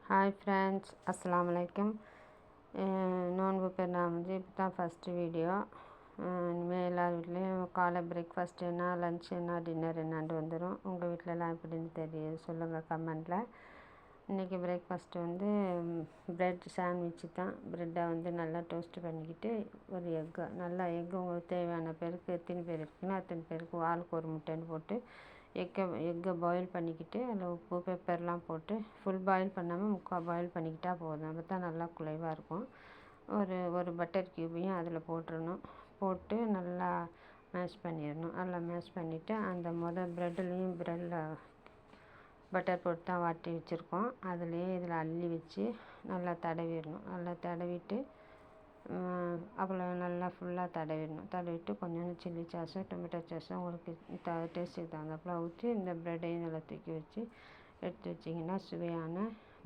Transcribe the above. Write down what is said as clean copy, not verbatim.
Hi friends, அஸ்ஸலாமு அலைக்கும். நோன்பு பெருநாள் இப்போ தான் ஃபஸ்ட்டு வீடியோ. இனிமேல் எல்லார் வீட்லேயும் காலை பிரேக்ஃபாஸ்ட் என்ன, லன்ச் என்ன, டின்னர் என்னான்ட்டு வந்துடும். உங்கள் வீட்டிலலாம் எப்படின்னு தெரியும் சொல்லுங்கள் கமெண்டில். இன்றைக்கி பிரேக்ஃபாஸ்ட்டு ப்ரெட் சாண்ட்விட்சு தான். ப்ரெட்டை நல்லா டோஸ்ட்டு பண்ணிக்கிட்டு ஒரு எக்கு உங்களுக்கு தேவையான பேருக்கு எத்தனை பேர் இருக்குன்னா அத்தனை பேருக்கு ஆளுக்கு ஒரு முட்டைன்னு போட்டு எக்கை பாயில் பண்ணிக்கிட்டு அதில் உப்பு பெப்பர்லாம் போட்டு ஃபுல் பாயில் பண்ணாமல் முக்கால் பாயில் பண்ணிக்கிட்டால் போதும். அப்போ தான் நல்லா குலைவாக இருக்கும். ஒரு பட்டர் க்யூபையும் அதில் போட்டுடணும். போட்டு நல்லா மேஷ் பண்ணிடணும். நல்லா மேஷ் பண்ணிவிட்டு அந்த ப்ரெட்லேயும் பட்டர் போட்டு தான் வாட்டி வச்சுருக்கோம். அதுலேயே இதில் அள்ளி வச்சு நல்லா தடவிடணும். நல்லா தடவிட்டு அப்புறம் நல்லா ஃபுல்லாக தடவிட்டு கொஞ்சோண்டு சில்லி சாஸோ டொமேட்டோ சாஸோ உங்களுக்கு டேஸ்ட்டுக்கு தகுந்தாப்புல ஊற்றி இந்த ப்ரெட்டையும் நல்லா தூக்கி வச்சு எடுத்து வச்சிங்கன்னா சுவையான